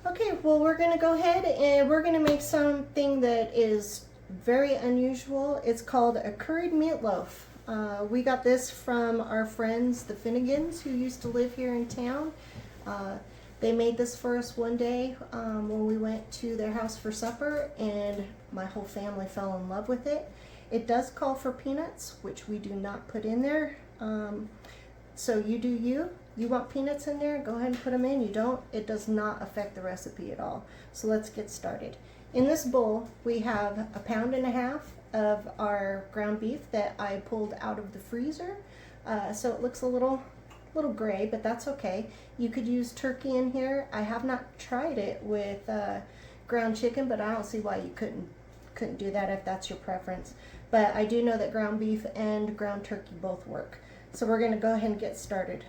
Okay, well, we're gonna go ahead and we're gonna make something that is very unusual. It's called a curried meatloaf. We got this from our friends, the Finnegans, who used to live here in town. Uh, they made this for us one day when we went to their house for supper, and my whole family fell in love with it. It does call for peanuts, which we do not put in there. So you do you. You want peanuts in there, go ahead and put them in. You don't, it does not affect the recipe at all. So let's get started. In this bowl, we have 1.5 pounds of our ground beef that I pulled out of the freezer. So it looks a little gray, but that's okay. You could use turkey in here. I have not tried it with ground chicken, but I don't see why you couldn't do that if that's your preference. But I do know that ground beef and ground turkey both work. So we're gonna go ahead and get started.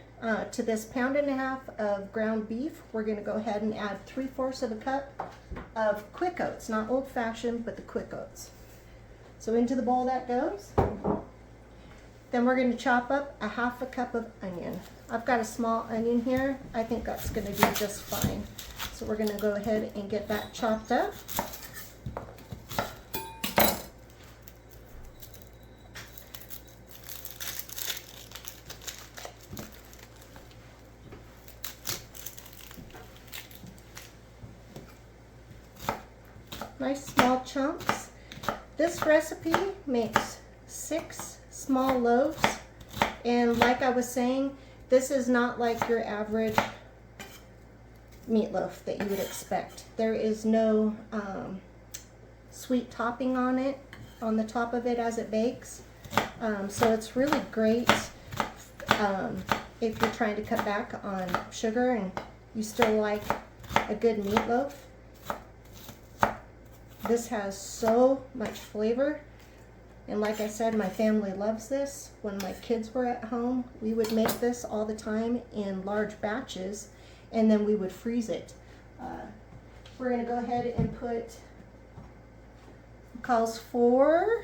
To this 1.5 pounds of ground beef, we're gonna go ahead and add 3/4 cup of quick oats, not old fashioned, but the quick oats. So into the bowl that goes. Then we're gonna chop up 1/2 cup of onion. I've got a small onion here. I think that's gonna do just fine. So we're gonna go ahead and get that chopped up. Nice small chunks. This recipe makes 6 small loaves, and like I was saying, this is not like your average meatloaf that you would expect. There is no sweet topping on it, on the top of it as it bakes. So it's really great if you're trying to cut back on sugar and you still like a good meatloaf. This has so much flavor, and like I said, my family loves this. When my kids were at home, we would make this all the time in large batches, and then we would freeze it. We're going to go ahead and put, calls for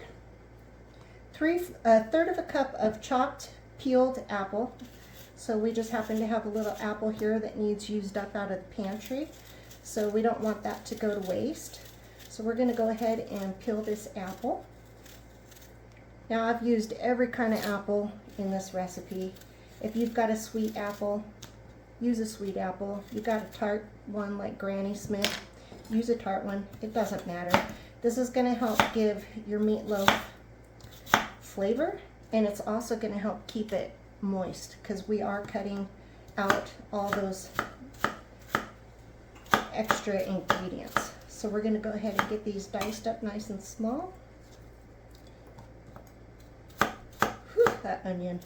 1/3 cup of chopped peeled apple. So we just happen to have a little apple here that needs used up out of the pantry, so we don't want that to go to waste. So we're going to go ahead and peel this apple. Now I've used every kind of apple in this recipe. If you've got a sweet apple, use a sweet apple. You've got a tart one like Granny Smith, use a tart one. It doesn't matter. This is going to help give your meatloaf flavor, and it's also going to help keep it moist because we are cutting out all those extra ingredients. So we're going to go ahead and get these diced up nice and small. Whew, that onion.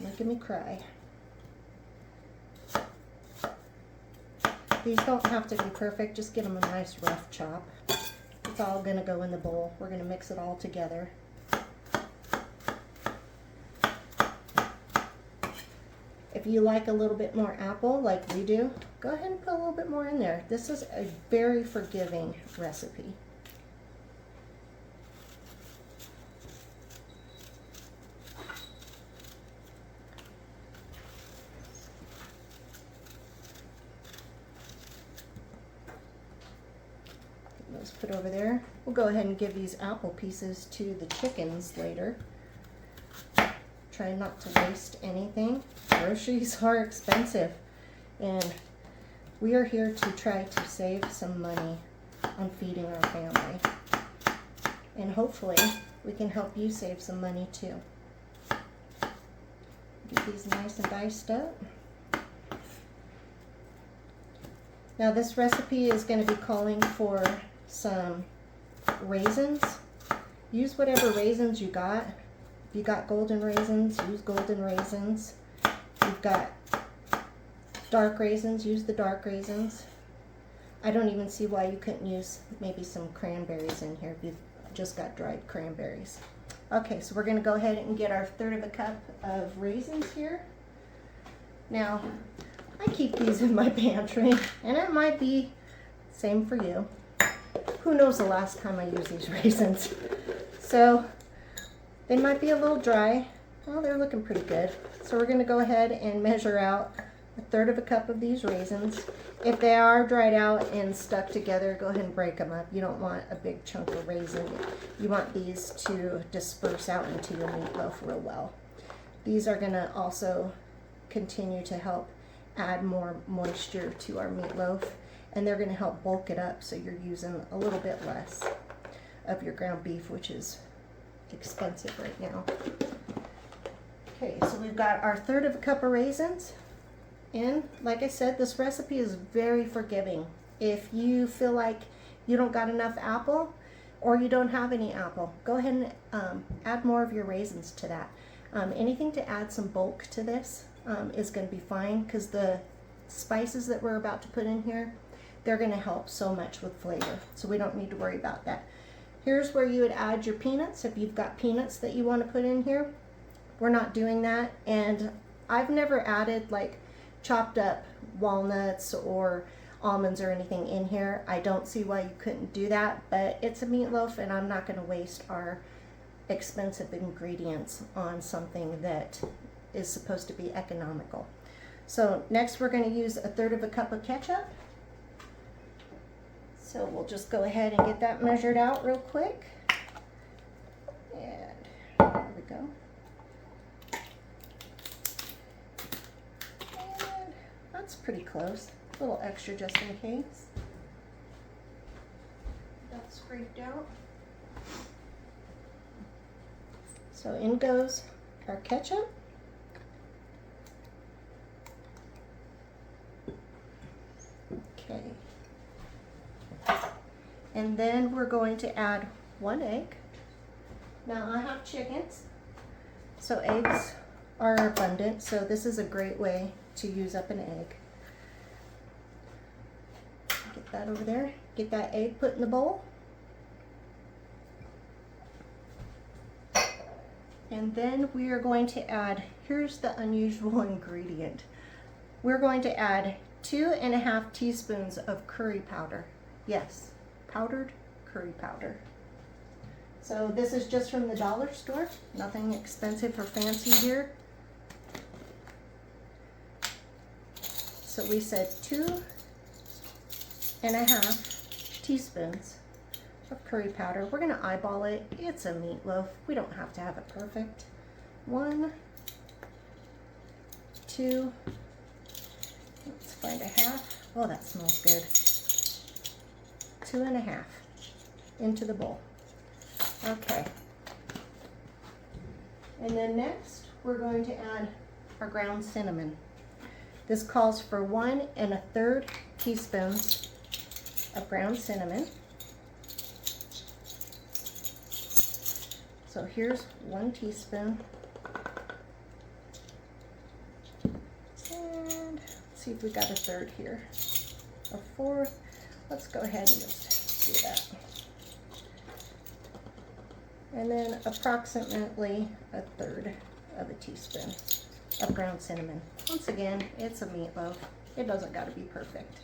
Making me cry. These don't have to be perfect, just give them a nice rough chop. It's all going to go in the bowl. We're going to mix it all together. If you like a little bit more apple like we do, go ahead and put a little bit more in there. This is a very forgiving recipe. Those put over there. We'll go ahead and give these apple pieces to the chickens later. Try not to waste anything. Groceries are expensive, and we are here to try to save some money on feeding our family. And hopefully we can help you save some money too. Get these nice and diced up. Now this recipe is going to be calling for some raisins. Use whatever raisins you got. If you got golden raisins, use golden raisins. If you've got dark raisins, use the dark raisins. I don't even see why you couldn't use maybe some cranberries in here if you've just got dried cranberries. Okay, so we're going to go ahead and get our 1/3 cup of raisins here. Now, I keep these in my pantry, and it might be the same for you. Who knows the last time I used these raisins? So they might be a little dry. Well, they're looking pretty good. So we're going to go ahead and measure out 1/3 of a cup of these raisins. If they are dried out and stuck together, go ahead and break them up. You don't want a big chunk of raisin. You want these to disperse out into your meatloaf real well. These are gonna also continue to help add more moisture to our meatloaf, and they're gonna help bulk it up so you're using a little bit less of your ground beef, which is expensive right now. Okay, so we've got our 1/3 of a cup of raisins. And like I said, this recipe is very forgiving. If you feel like you don't got enough apple or you don't have any apple, go ahead and add more of your raisins to that. Anything to add some bulk to this is going to be fine, because the spices that we're about to put in here, they're going to help so much with flavor. So we don't need to worry about that. Here's where you would add your peanuts if you've got peanuts that you want to put in here. We're not doing that, and I've never added like chopped up walnuts or almonds or anything in here. I don't see why you couldn't do that, but it's a meatloaf and I'm not going to waste our expensive ingredients on something that is supposed to be economical. So next we're going to use 1/3 of a cup of ketchup. So we'll just go ahead and get that measured out real quick. And there we go. That's pretty close. A little extra just in case. That's scraped out. So in goes our ketchup. Okay. And then we're going to add 1 egg. Now I have chickens, so eggs are abundant, so this is a great way to use up an egg. Get that over there. Get that egg put in the bowl. And then we are going to add, here's the unusual ingredient. We're going to add 2½ teaspoons of curry powder. Yes, powdered curry powder. So this is just from the dollar store. Nothing expensive or fancy here. So we said 2½ teaspoons of curry powder. We're gonna eyeball it. It's a meatloaf. We don't have to have it perfect. 1, 2, let's find 1/2. Oh, that smells good. 2½ into the bowl. Okay. And then next, we're going to add our ground cinnamon. This calls for 1 1/3 teaspoons of ground cinnamon. So here's 1 teaspoon. And let's see if we got 1/3 here. 1/4. Let's go ahead and just do that. And then approximately 1/3 of a teaspoon of ground cinnamon. Once again, it's a meatloaf. It doesn't got to be perfect.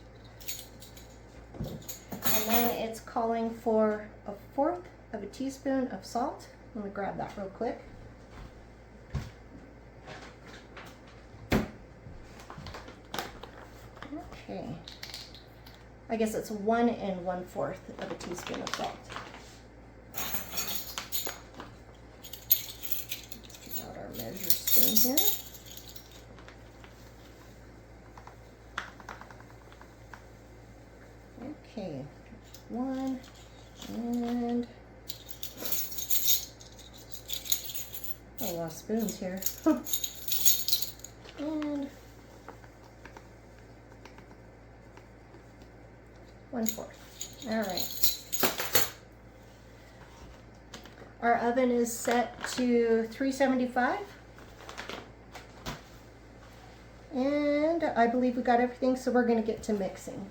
And then it's calling for 1/4 of a teaspoon of salt. Let me grab that real quick. Okay. I guess it's 1 1/4 of a teaspoon of salt. Let's get out our measure spoon here. Okay, 1 and a lot of spoons here. And 1/4. All right. Our oven is set to 375. And I believe we got everything, so we're going to get to mixing.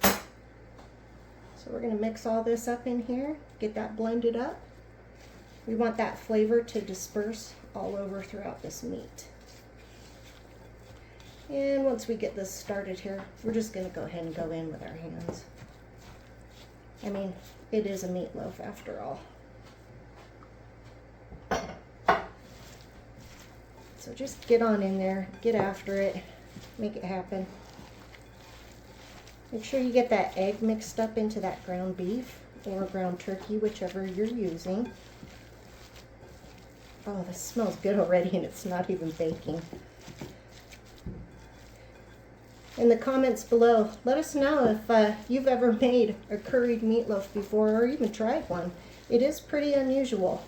So we're going to mix all this up in here, get that blended up. We want that flavor to disperse all over throughout this meat. And once we get this started here, we're just going to go ahead and go in with our hands. I mean, it is a meatloaf after all. So just get on in there, get after it. Make it happen. Make sure you get that egg mixed up into that ground beef or ground turkey, whichever you're using. Oh, this smells good already, and it's not even baking. In the comments below, let us know if you've ever made a curried meatloaf before or even tried one. It is pretty unusual.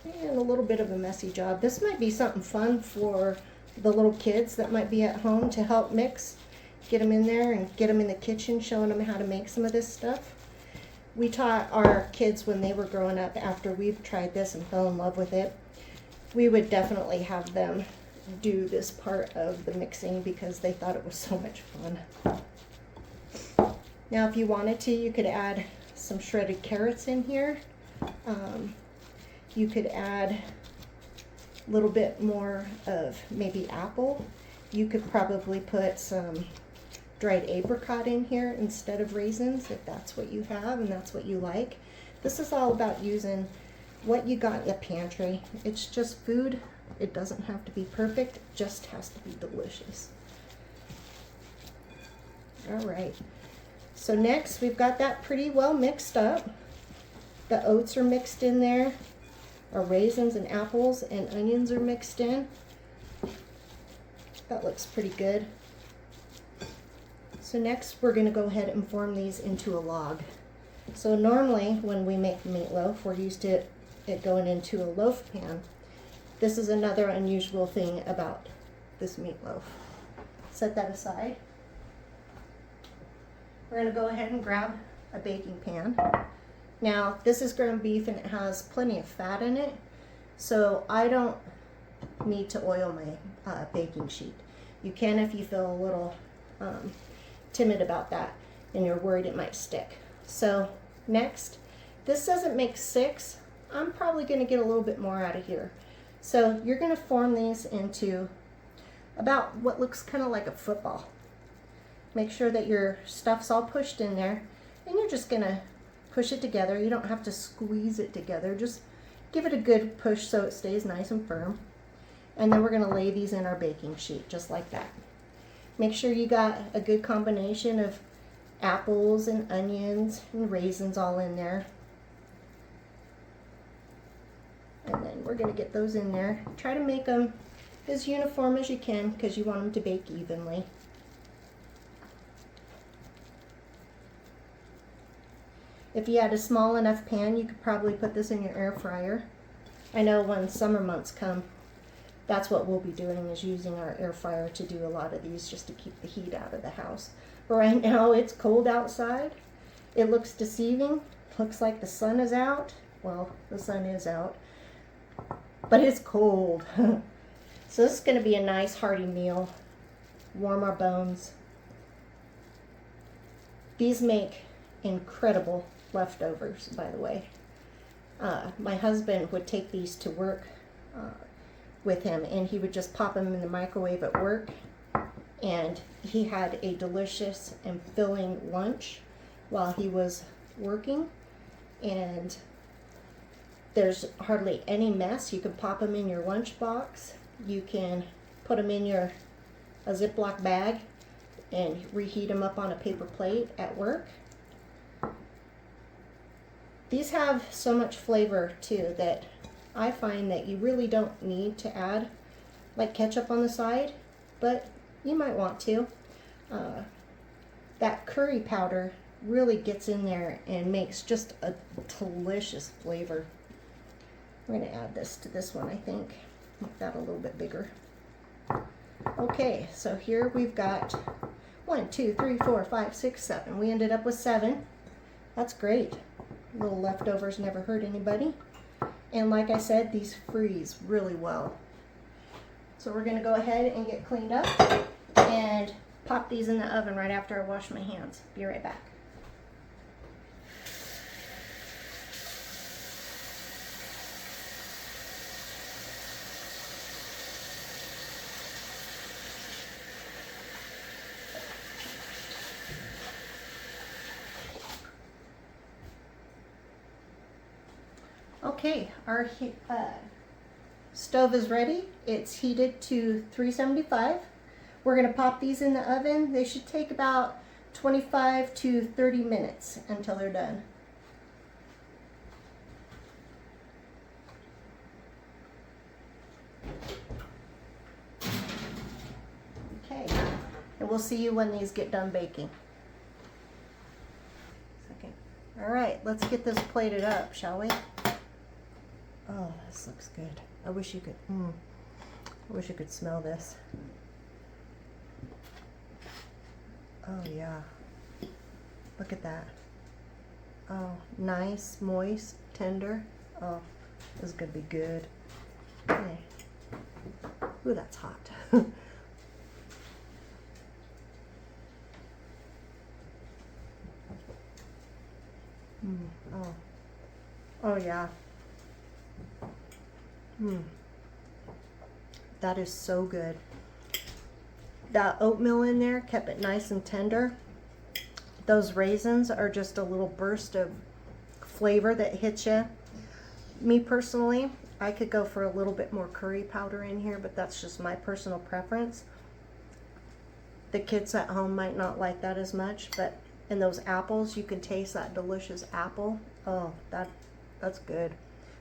And a little bit of a messy job. This might be something fun for the little kids that might be at home to help mix. Get them in there and get them in the kitchen, showing them how to make some of this stuff. We taught our kids when they were growing up, after we've tried this and fell in love with it, we would definitely have them do this part of the mixing because they thought it was so much fun. Now, if you wanted to, you could add some shredded carrots in here. You could add a little bit more of maybe apple. You could probably put some dried apricot in here instead of raisins if that's what you have and that's what you like. This is all about using what you got in the pantry. It's just food. It doesn't have to be perfect, it just has to be delicious. All right, so next we've got that pretty well mixed up. The oats are mixed in there. Our raisins and apples and onions are mixed in. That looks pretty good. So next we're going to go ahead and form these into a log. So normally when we make meatloaf, we're used to it going into a loaf pan. This is another unusual thing about this meatloaf. Set that aside. We're going to go ahead and grab a baking pan. Now, this is ground beef and it has plenty of fat in it, so I don't need to oil my baking sheet. You can if you feel a little timid about that and you're worried it might stick. So next, this doesn't make 6. I'm probably going to get a little bit more out of here. So you're going to form these into about what looks kind of like a football. Make sure that your stuff's all pushed in there, and you're just going to push it together. You don't have to squeeze it together. Just give it a good push so it stays nice and firm. And then we're going to lay these in our baking sheet just like that. Make sure you got a good combination of apples and onions and raisins all in there. And then we're going to get those in there. Try to make them as uniform as you can because you want them to bake evenly. If you had a small enough pan, you could probably put this in your air fryer. I know when summer months come, that's what we'll be doing, is using our air fryer to do a lot of these just to keep the heat out of the house. But right now it's cold outside. It looks deceiving. Looks like the sun is out. Well, the sun is out, but it's cold. So this is going to be a nice hearty meal. Warm our bones. These make incredible leftovers, by the way. My husband would take these to work with him, and he would just pop them in the microwave at work, and he had a delicious and filling lunch while he was working, and there's hardly any mess. You can pop them in your lunch box. You can put them in a Ziploc bag and reheat them up on a paper plate at work. These have so much flavor too that I find that you really don't need to add like ketchup on the side, but you might want to. That curry powder really gets in there and makes just a delicious flavor. I'm going to add this to this one, I think. Make that a little bit bigger. Okay, so here we've got 1, 2, 3, 4, 5, 6, 7. We ended up with 7. That's great. Little leftovers never hurt anybody. And like I said, these freeze really well. So we're going to go ahead and get cleaned up and pop these in the oven right after I wash my hands. Be right back. Okay, our stove is ready. It's heated to 375. We're going to pop these in the oven. They should take about 25 to 30 minutes until they're done. Okay, and we'll see you when these get done baking. Second. All right, let's get this plated up, shall we? Oh, this looks good. I wish you could, I wish you could smell this. Oh yeah, look at that. Oh, nice, moist, tender. Oh, this is gonna be good. Okay. Ooh, that's hot. Oh, oh yeah. That is so good. That oatmeal in there kept it nice and tender. Those raisins are just a little burst of flavor that hits you. Me personally, I could go for a little bit more curry powder in here, but that's just my personal preference. The kids at home might not like that as much, but in those apples, you can taste that delicious apple. Oh, that's good.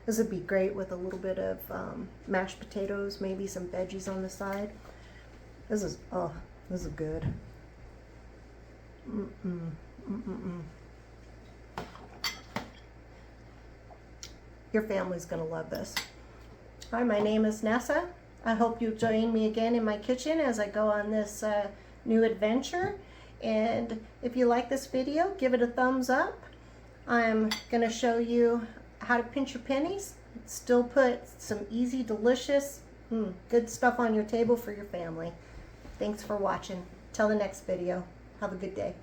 This would be great with a little bit of mashed potatoes, maybe some veggies on the side. This is good. Your family's gonna love this. Hi, my name is Nessa. I hope you join me again in my kitchen as I go on this new adventure. And if you like this video, give it a thumbs up. I'm gonna show you how to pinch your pennies, still put some easy, delicious, good stuff on your table for your family. Thanks for watching. Till the next video. Have a good day.